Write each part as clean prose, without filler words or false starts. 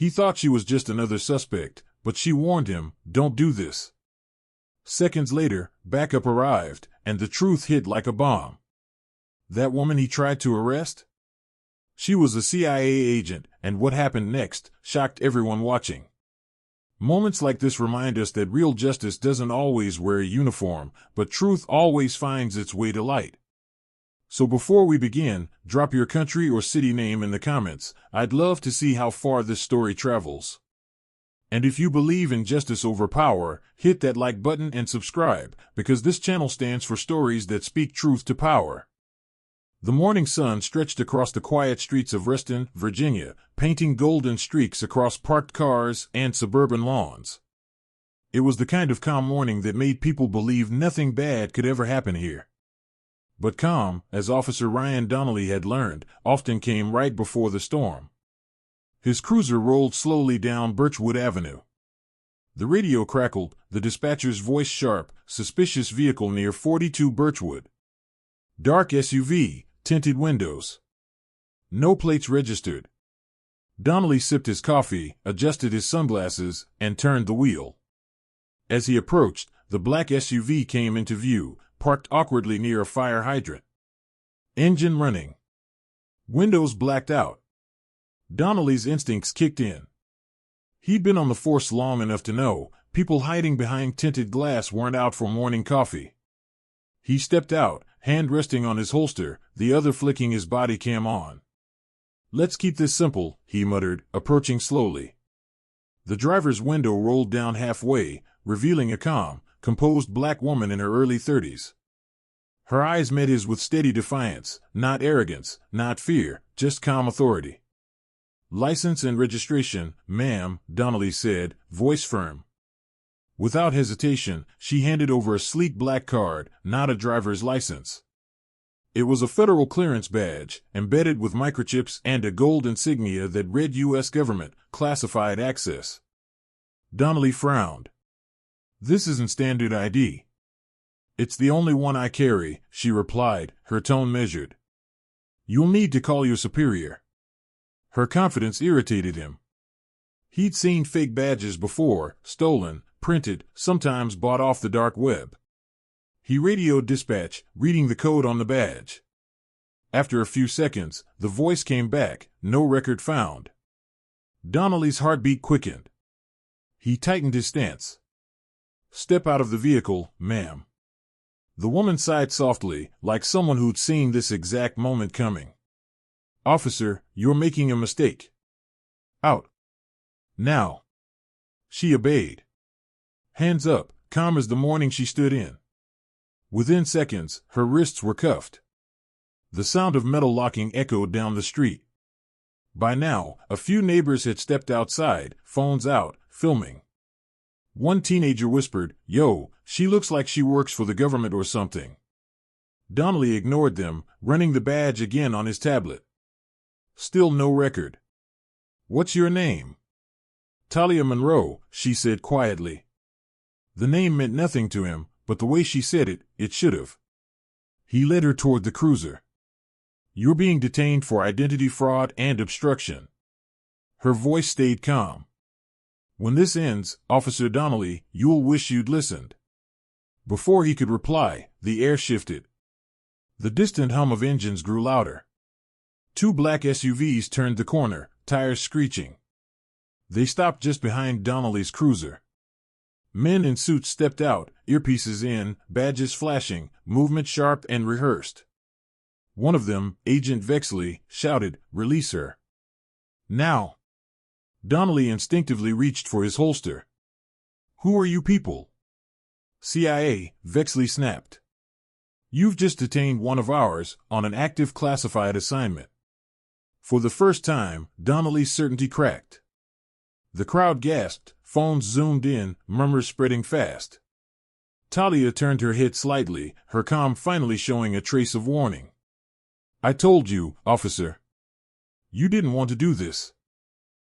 He thought she was just another suspect, but she warned him, "Don't do this." Seconds later, backup arrived, and the truth hit like a bomb. That woman he tried to arrest? She was a CIA agent, and what happened next shocked everyone watching. Moments like this remind us that real justice doesn't always wear a uniform, but truth always finds its way to light. So before we begin, drop your country or city name in the comments. I'd love to see how far this story travels. And if you believe in justice over power, hit that like button and subscribe, because this channel stands for stories that speak truth to power. The morning sun stretched across the quiet streets of Reston, Virginia, painting golden streaks across parked cars and suburban lawns. It was the kind of calm morning that made people believe nothing bad could ever happen here. But calm, as Officer Ryan Donnelly had learned, often came right before the storm. His cruiser rolled slowly down Birchwood Avenue. The radio crackled, the dispatcher's voice sharp, "Suspicious vehicle near 42 Birchwood. Dark SUV, tinted windows. No plates registered." Donnelly sipped his coffee, adjusted his sunglasses, and turned the wheel. As he approached, the black SUV came into view, parked awkwardly near a fire hydrant. Engine running. Windows blacked out. Donnelly's instincts kicked in. He'd been on the force long enough to know people hiding behind tinted glass weren't out for morning coffee. He stepped out, hand resting on his holster, the other flicking his body cam on. "Let's keep this simple," he muttered, approaching slowly. The driver's window rolled down halfway, revealing a calm, composed black woman in her early 30s. Her eyes met his with steady defiance, not arrogance, not fear, just calm authority. "License and registration, ma'am," Donnelly said, voice firm. Without hesitation, she handed over a sleek black card, not a driver's license. It was a federal clearance badge, embedded with microchips and a gold insignia that read U.S. Government, Classified Access. Donnelly frowned. "This isn't standard ID." "It's the only one I carry," she replied, her tone measured. "You'll need to call your superior." Her confidence irritated him. He'd seen fake badges before, stolen, printed, sometimes bought off the dark web. He radioed dispatch, reading the code on the badge. After a few seconds, the voice came back, "No record found." Donnelly's heartbeat quickened. He tightened his stance. "Step out of the vehicle, ma'am." The woman sighed softly, like someone who'd seen this exact moment coming. "Officer, you're making a mistake. Out. Now." She obeyed. Hands up, calm as the morning she stood in. Within seconds, her wrists were cuffed. The sound of metal locking echoed down the street. By now, a few neighbors had stepped outside, phones out, filming. One teenager whispered, "Yo, she looks like she works for the government or something." Donnelly ignored them, running the badge again on his tablet. Still no record. "What's your name?" "Talia Monroe," she said quietly. The name meant nothing to him, but the way she said it, it should have. He led her toward the cruiser. "You're being detained for identity fraud and obstruction." Her voice stayed calm. "When this ends, Officer Donnelly, you'll wish you'd listened." Before he could reply, the air shifted. The distant hum of engines grew louder. Two black SUVs turned the corner, tires screeching. They stopped just behind Donnelly's cruiser. Men in suits stepped out, earpieces in, badges flashing, movement sharp and rehearsed. One of them, Agent Vexley, shouted, "Release her." "Now." Donnelly instinctively reached for his holster. "Who are you people?" "CIA," Vexley snapped. "You've just detained one of ours, on an active classified assignment." For the first time, Donnelly's certainty cracked. The crowd gasped, phones zoomed in, murmurs spreading fast. Talia turned her head slightly, her calm finally showing a trace of warning. "I told you, officer. You didn't want to do this."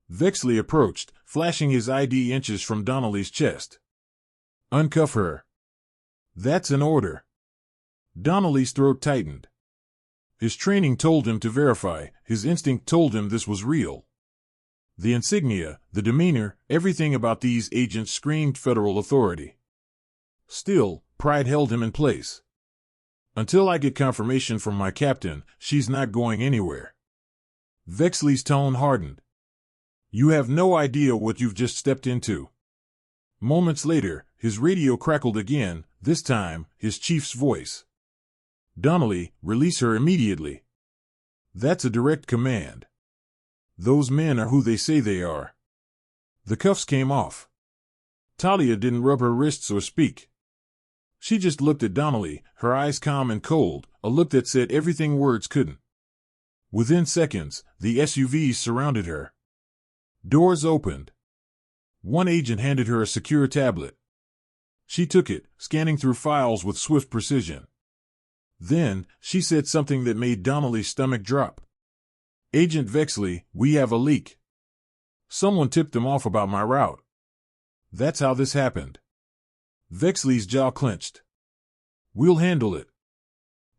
Vexley approached, flashing his ID inches from Donnelly's chest. "Uncuff her." "That's an order." Donnelly's throat tightened. His training told him to verify, his instinct told him this was real. The insignia, the demeanor, everything about these agents screamed federal authority. Still, pride held him in place. Until I get confirmation from my captain, she's not going anywhere. Vexley's tone hardened. You have no idea what you've just stepped into. Moments later, his radio crackled again, this time, his chief's voice. Donnelly, release her immediately. That's a direct command. Those men are who they say they are. The cuffs came off. Talia didn't rub her wrists or speak. She just looked at Donnelly, her eyes calm and cold, a look that said everything words couldn't. Within seconds, the SUVs surrounded her. Doors opened. One agent handed her a secure tablet. She took it, scanning through files with swift precision. Then, she said something that made Donnelly's stomach drop. Agent Vexley, we have a leak. Someone tipped them off about my route. That's how this happened. Vexley's jaw clenched. We'll handle it.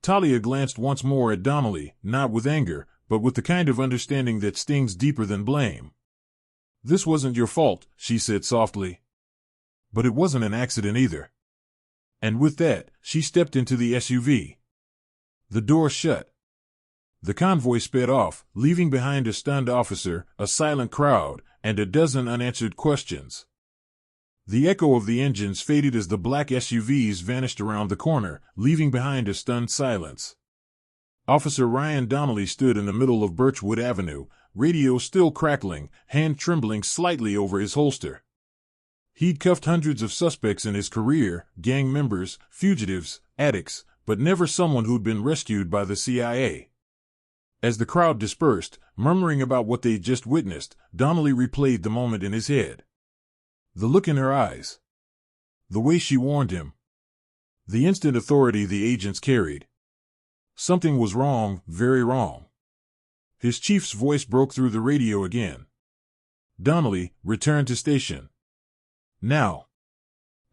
Talia glanced once more at Donnelly, not with anger, but with the kind of understanding that stings deeper than blame. This wasn't your fault, she said softly. But it wasn't an accident either. And with that, she stepped into the SUV. The door shut. The convoy sped off, leaving behind a stunned officer, a silent crowd, and a dozen unanswered questions. The echo of the engines faded as the black SUVs vanished around the corner, leaving behind a stunned silence. Officer Ryan Donnelly stood in the middle of Birchwood Avenue, radio still crackling, hand trembling slightly over his holster. He'd cuffed hundreds of suspects in his career, gang members, fugitives, addicts, but never someone who'd been rescued by the CIA. As the crowd dispersed, murmuring about what they'd just witnessed, Donnelly replayed the moment in his head. The look in her eyes. The way she warned him. The instant authority the agents carried. Something was wrong, very wrong. His chief's voice broke through the radio again. Donnelly, return to station. Now.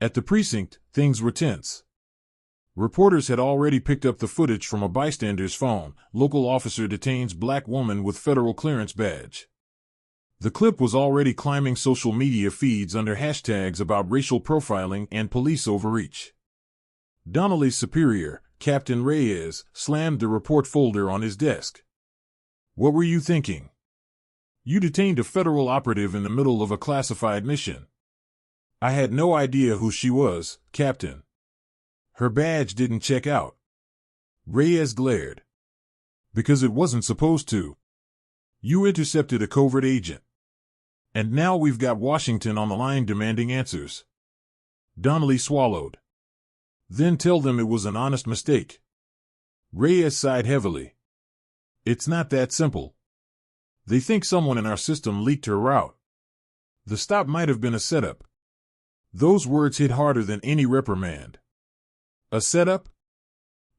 At the precinct, things were tense. Reporters had already picked up the footage from a bystander's phone. Local officer detains black woman with federal clearance badge. The clip was already climbing social media feeds under hashtags about racial profiling and police overreach. Donnelly's superior, Captain Reyes, slammed the report folder on his desk. What were you thinking? You detained a federal operative in the middle of a classified mission. I had no idea who she was, Captain. Her badge didn't check out. Reyes glared. Because it wasn't supposed to. You intercepted a covert agent. And now we've got Washington on the line demanding answers. Donnelly swallowed. Then tell them it was an honest mistake. Reyes sighed heavily. It's not that simple. They think someone in our system leaked her route. The stop might have been a setup. Those words hit harder than any reprimand. A setup?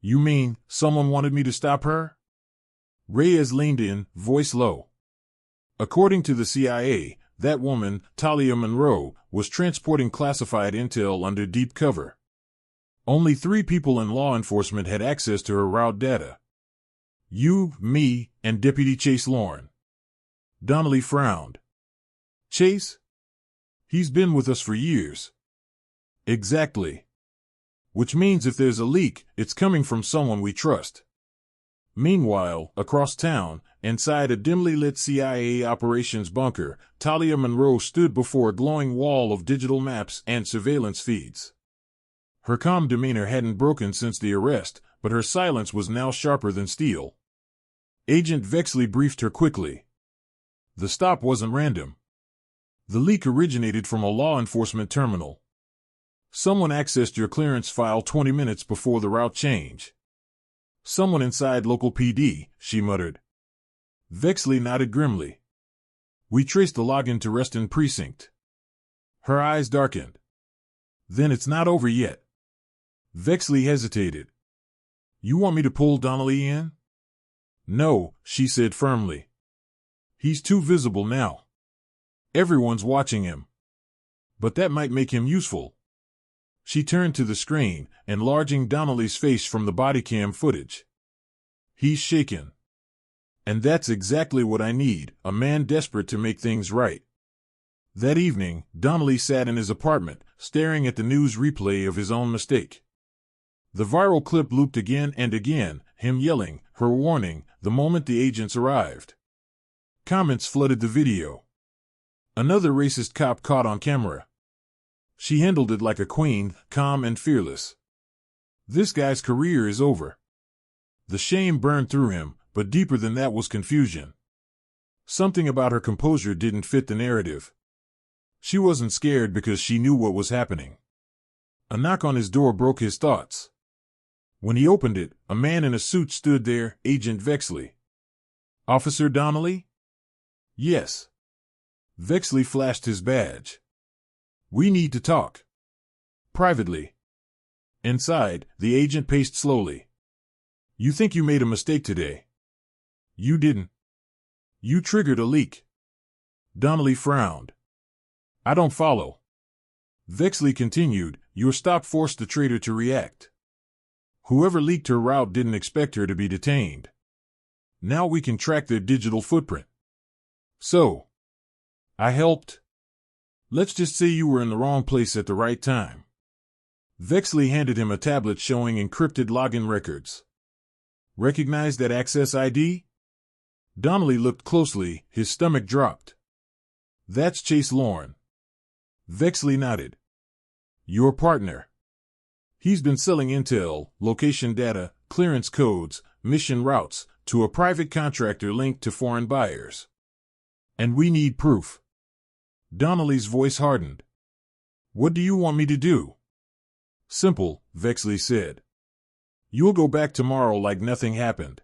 You mean, someone wanted me to stop her? Reyes leaned in, voice low. According to the CIA, that woman, Talia Monroe, was transporting classified intel under deep cover. Only 3 people in law enforcement had access to her route data. You, me, and Deputy Chase Lauren. Donnelly frowned. Chase? He's been with us for years. Exactly. Which means if there's a leak, it's coming from someone we trust. Meanwhile, across town, inside a dimly lit CIA operations bunker, Talia Monroe stood before a glowing wall of digital maps and surveillance feeds. Her calm demeanor hadn't broken since the arrest, but her silence was now sharper than steel. Agent Vexley briefed her quickly. The stop wasn't random. The leak originated from a law enforcement terminal. Someone accessed your clearance file 20 minutes before the route change. Someone inside local PD, she muttered. Vexley nodded grimly. We traced the login to Reston Precinct. Her eyes darkened. Then it's not over yet. Vexley hesitated. You want me to pull Donnelly in? No, she said firmly. He's too visible now. Everyone's watching him. But that might make him useful. She turned to the screen, enlarging Donnelly's face from the body cam footage. He's shaken. And that's exactly what I need, a man desperate to make things right. That evening, Donnelly sat in his apartment, staring at the news replay of his own mistake. The viral clip looped again and again, him yelling, her warning, the moment the agents arrived. Comments flooded the video. Another racist cop caught on camera. She handled it like a queen, calm and fearless. This guy's career is over. The shame burned through him, but deeper than that was confusion. Something about her composure didn't fit the narrative. She wasn't scared because she knew what was happening. A knock on his door broke his thoughts. When he opened it, a man in a suit stood there, Agent Vexley. "Officer Donnelly?" "Yes." Vexley flashed his badge. "We need to talk." "Privately." Inside, the agent paced slowly. "You think you made a mistake today?" "You didn't. You triggered a leak." Donnelly frowned. "I don't follow." Vexley continued, "Your stop forced the traitor to react. Whoever leaked her route didn't expect her to be detained. Now we can track their digital footprint. So, I helped. Let's just say you were in the wrong place at the right time." Vexley handed him a tablet showing encrypted login records. "Recognize that access ID?" Donnelly looked closely, his stomach dropped. "That's Chase Lorne." Vexley nodded. "Your partner. He's been selling intel, location data, clearance codes, mission routes, to a private contractor linked to foreign buyers. And we need proof." Donnelly's voice hardened. "What do you want me to do?" "Simple," Vexley said. "You'll go back tomorrow like nothing happened.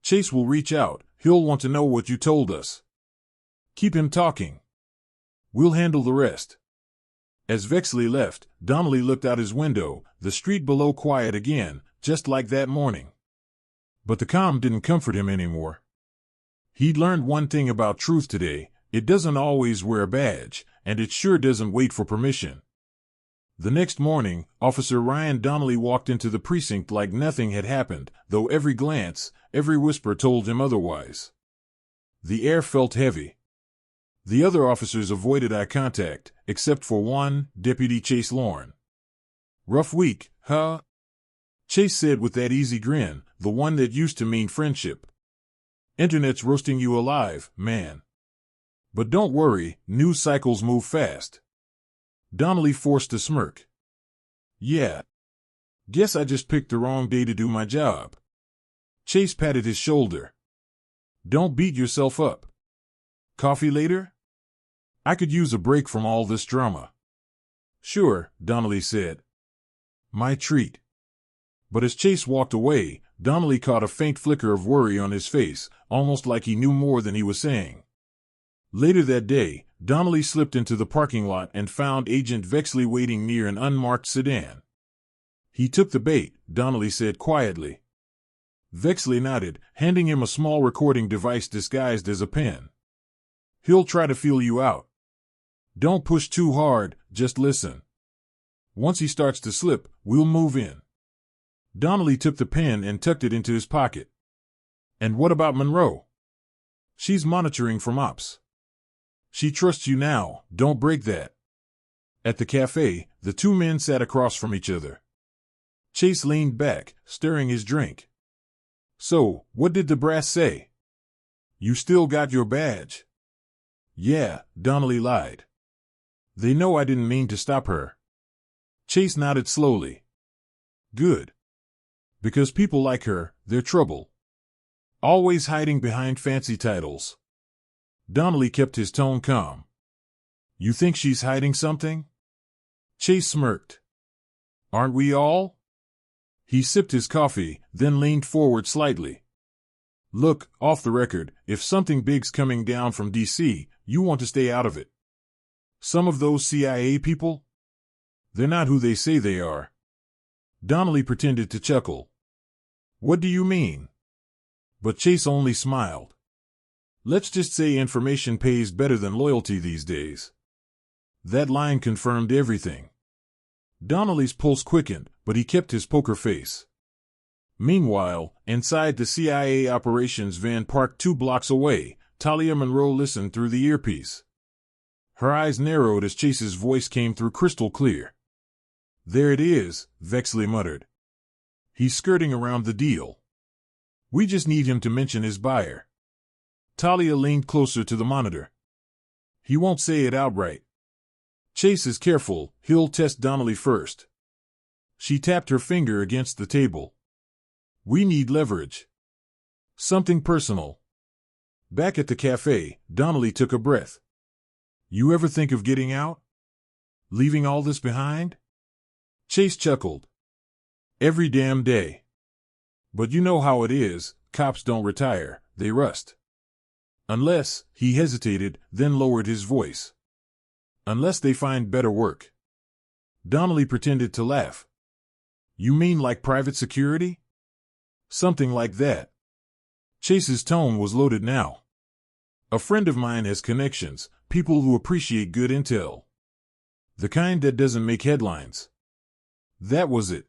Chase will reach out, he'll want to know what you told us. Keep him talking. We'll handle the rest." As Vexley left, Donnelly looked out his window, the street below quiet again, just like that morning. But the calm didn't comfort him anymore. He'd learned one thing about truth today: it doesn't always wear a badge, and it sure doesn't wait for permission. The next morning, Officer Ryan Donnelly walked into the precinct like nothing had happened, though every glance, every whisper told him otherwise. The air felt heavy. The other officers avoided eye contact, except for one, Deputy Chase Lorne. "Rough week, huh?" Chase said with that easy grin, the one that used to mean friendship. "Internet's roasting you alive, man. But don't worry, news cycles move fast." Donnelly forced a smirk. "Yeah. Guess I just picked the wrong day to do my job." Chase patted his shoulder. "Don't beat yourself up. Coffee later? I could use a break from all this drama." "Sure," Donnelly said. "My treat." But as Chase walked away, Donnelly caught a faint flicker of worry on his face, almost like he knew more than he was saying. Later that day, Donnelly slipped into the parking lot and found Agent Vexley waiting near an unmarked sedan. "He took the bait," Donnelly said quietly. Vexley nodded, handing him a small recording device disguised as a pen. "He'll try to feel you out. Don't push too hard, just listen. Once he starts to slip, we'll move in." Donnelly took the pen and tucked it into his pocket. "And what about Monroe?" "She's monitoring from ops. She trusts you now, don't break that." At the cafe, the two men sat across from each other. Chase leaned back, stirring his drink. "So, what did the brass say? You still got your badge?" "Yeah," Donnelly lied. "They know I didn't mean to stop her." Chase nodded slowly. "Good. Because people like her, they're trouble. Always hiding behind fancy titles." Donnelly kept his tone calm. "You think she's hiding something?" Chase smirked. "Aren't we all?" He sipped his coffee, then leaned forward slightly. "Look, off the record, if something big's coming down from D.C., you want to stay out of it. Some of those CIA people? They're not who they say they are." Donnelly pretended to chuckle. "What do you mean?" But Chase only smiled. "Let's just say information pays better than loyalty these days." That line confirmed everything. Donnelly's pulse quickened, but he kept his poker face. Meanwhile, inside the CIA operations van parked 2 blocks away, Talia Monroe listened through the earpiece. Her eyes narrowed as Chase's voice came through crystal clear. "There it is," Vexley muttered. "He's skirting around the deal. We just need him to mention his buyer." Talia leaned closer to the monitor. "He won't say it outright. Chase is careful, he'll test Donnelly first." She tapped her finger against the table. "We need leverage. Something personal." Back at the cafe, Donnelly took a breath. "You ever think of getting out? Leaving all this behind?" Chase chuckled. "Every damn day. But you know how it is, cops don't retire, they rust. Unless," he hesitated, then lowered his voice. "Unless they find better work." Donnelly pretended to laugh. "You mean like private security?" "Something like that." Chase's tone was loaded now. "A friend of mine has connections, people who appreciate good intel. The kind that doesn't make headlines." That was it.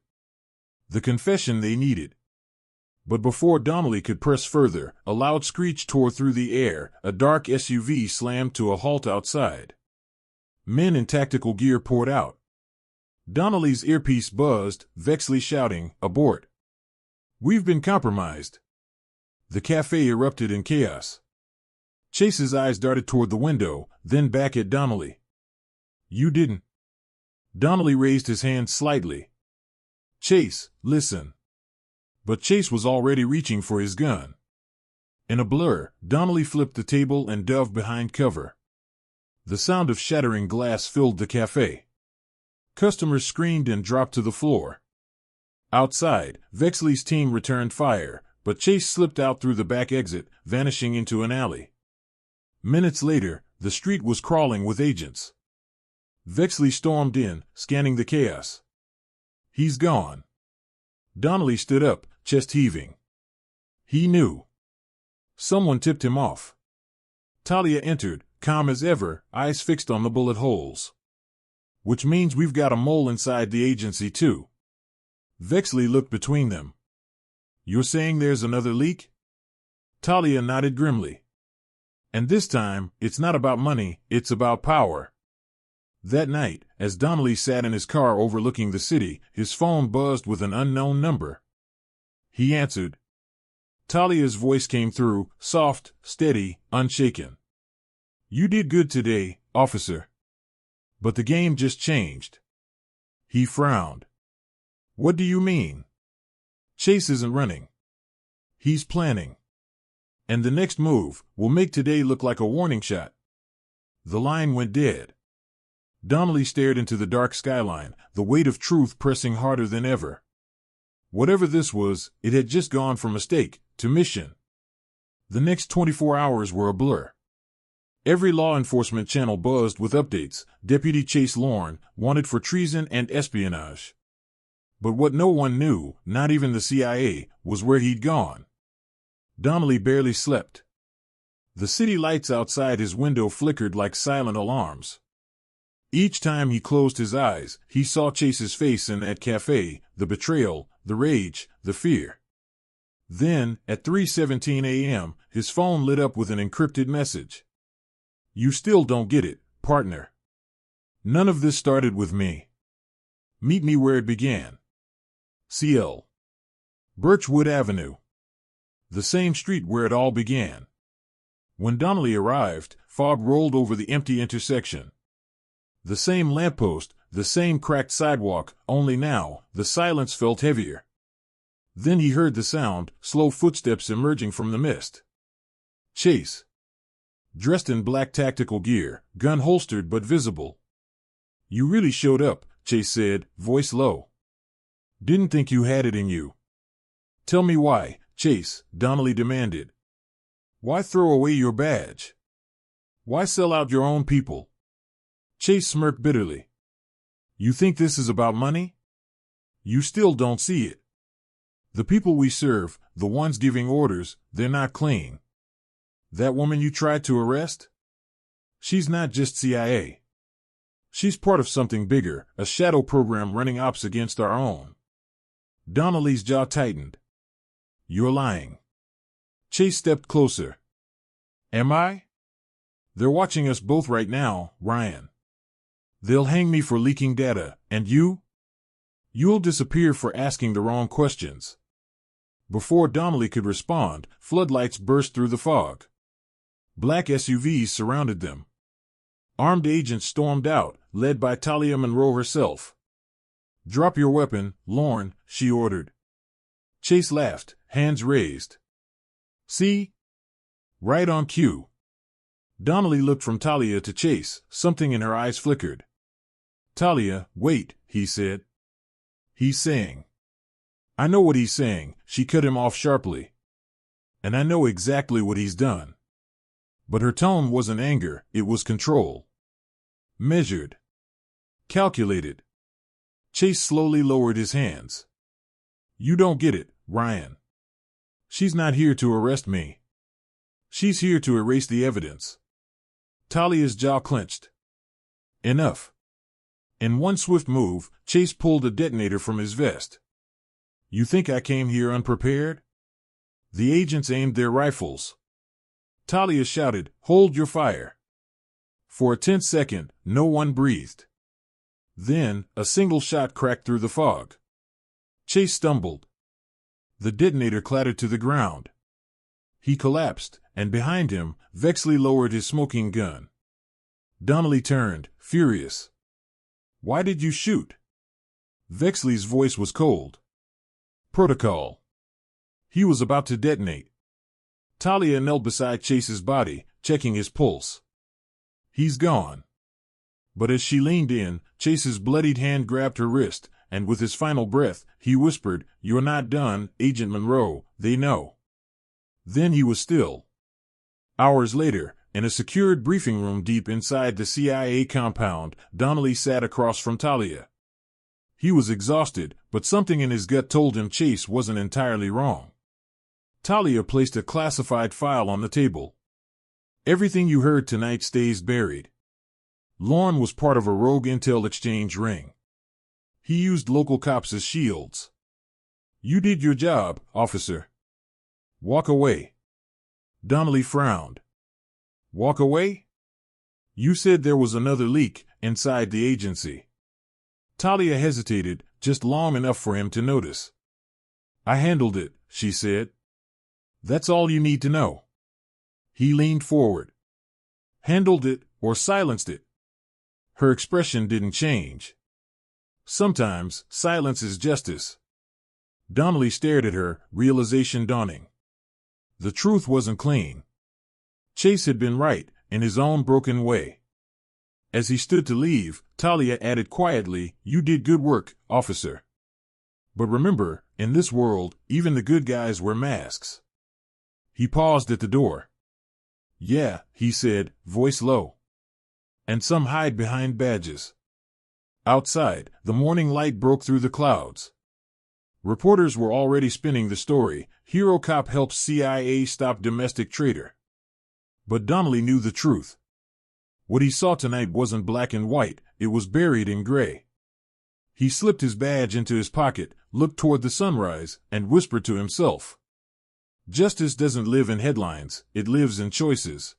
The confession they needed. But before Donnelly could press further, a loud screech tore through the air, a dark SUV slammed to a halt outside. Men in tactical gear poured out. Donnelly's earpiece buzzed, Vexley shouting, "Abort! We've been compromised." The cafe erupted in chaos. Chase's eyes darted toward the window, then back at Donnelly. "You didn't." Donnelly raised his hand slightly. "Chase, listen." But Chase was already reaching for his gun. In a blur, Donnelly flipped the table and dove behind cover. The sound of shattering glass filled the cafe. Customers screamed and dropped to the floor. Outside, Vexley's team returned fire, but Chase slipped out through the back exit, vanishing into an alley. Minutes later, the street was crawling with agents. Vexley stormed in, scanning the chaos. "He's gone." Donnelly stood up, chest heaving. He knew. Someone tipped him off. Talia entered, calm as ever, eyes fixed on the bullet holes. "Which means we've got a mole inside the agency, too." Vexley looked between them. "You're saying there's another leak?" Talia nodded grimly. "And this time, it's not about money, it's about power." That night, as Donnelly sat in his car overlooking the city, his phone buzzed with an unknown number. He answered. Talia's voice came through, soft, steady, unshaken. "You did good today, officer. But the game just changed." He frowned. "What do you mean?" "Chase isn't running. He's planning. And the next move will make today look like a warning shot." The line went dead. Donnelly stared into the dark skyline, the weight of truth pressing harder than ever. Whatever this was, it had just gone from mistake to mission. The next 24 hours were a blur. Every law enforcement channel buzzed with updates. Deputy Chase Lorne, wanted for treason and espionage. But what no one knew, not even the CIA, was where he'd gone. Donnelly barely slept. The city lights outside his window flickered like silent alarms. Each time he closed his eyes, he saw Chase's face in that cafe, the betrayal, the rage, the fear. Then, at 3:17 a.m., his phone lit up with an encrypted message. "You still don't get it, partner. None of this started with me. Meet me where it began. CL. Birchwood Avenue. The same street where it all began." When Donnelly arrived, fog rolled over the empty intersection. The same lamppost, the same cracked sidewalk, only now, the silence felt heavier. Then he heard the sound, slow footsteps emerging from the mist. Chase. Dressed in black tactical gear, gun holstered but visible. "You really showed up," Chase said, voice low. "Didn't think you had it in you." "Tell me why, Chase," Donnelly demanded. "Why throw away your badge? Why sell out your own people?" Chase smirked bitterly. "You think this is about money? You still don't see it. The people we serve, the ones giving orders, they're not clean. That woman you tried to arrest? She's not just CIA. She's part of something bigger, a shadow program running ops against our own." Donnelly's jaw tightened. You're lying. Chase stepped closer. Am I? They're watching us both right now, Ryan. They'll hang me for leaking data, and you? You'll disappear for asking the wrong questions. Before Donnelly could respond, floodlights burst through the fog. Black SUVs surrounded them. Armed agents stormed out, led by Talia Monroe herself. Drop your weapon, Lorne, she ordered. Chase laughed, hands raised. See? Right on cue. Donnelly looked from Talia to Chase, something in her eyes flickered. Talia, wait, he said. He's saying. I know what he's saying, she cut him off sharply. And I know exactly what he's done. But her tone wasn't anger, it was control. Measured. Calculated. Chase slowly lowered his hands. You don't get it, Ryan. She's not here to arrest me. She's here to erase the evidence. Talia's jaw clenched. Enough. In one swift move, Chase pulled a detonator from his vest. You think I came here unprepared? The agents aimed their rifles. Talia shouted, Hold your fire. For a tense second, no one breathed. Then, a single shot cracked through the fog. Chase stumbled. The detonator clattered to the ground. He collapsed, and behind him, Vexley lowered his smoking gun. Donnelly turned, furious. Why did you shoot? Vexley's voice was cold. Protocol. He was about to detonate. Talia knelt beside Chase's body, checking his pulse. He's gone. But as she leaned in, Chase's bloodied hand grabbed her wrist, and with his final breath, he whispered, You're not done, Agent Monroe, they know. Then he was still. Hours later, in a secured briefing room deep inside the CIA compound, Donnelly sat across from Talia. He was exhausted, but something in his gut told him Chase wasn't entirely wrong. Talia placed a classified file on the table. Everything you heard tonight stays buried. Lorne was part of a rogue intel exchange ring. He used local cops as shields. You did your job, officer. Walk away. Donnelly frowned. Walk away? You said there was another leak inside the agency. Talia hesitated, just long enough for him to notice. I handled it, she said. That's all you need to know. He leaned forward. Handled it, or silenced it? Her expression didn't change. Sometimes, silence is justice. Donnelly stared at her, realization dawning. The truth wasn't clean. Chase had been right, in his own broken way. As he stood to leave, Talia added quietly, You did good work, officer. But remember, in this world, even the good guys wear masks. He paused at the door. Yeah, he said, voice low. And some hide behind badges. Outside, the morning light broke through the clouds. Reporters were already spinning the story, Hero Cop helps CIA stop domestic traitor. But Donnelly knew the truth. What he saw tonight wasn't black and white, it was buried in gray. He slipped his badge into his pocket, looked toward the sunrise, and whispered to himself. Justice doesn't live in headlines, it lives in choices.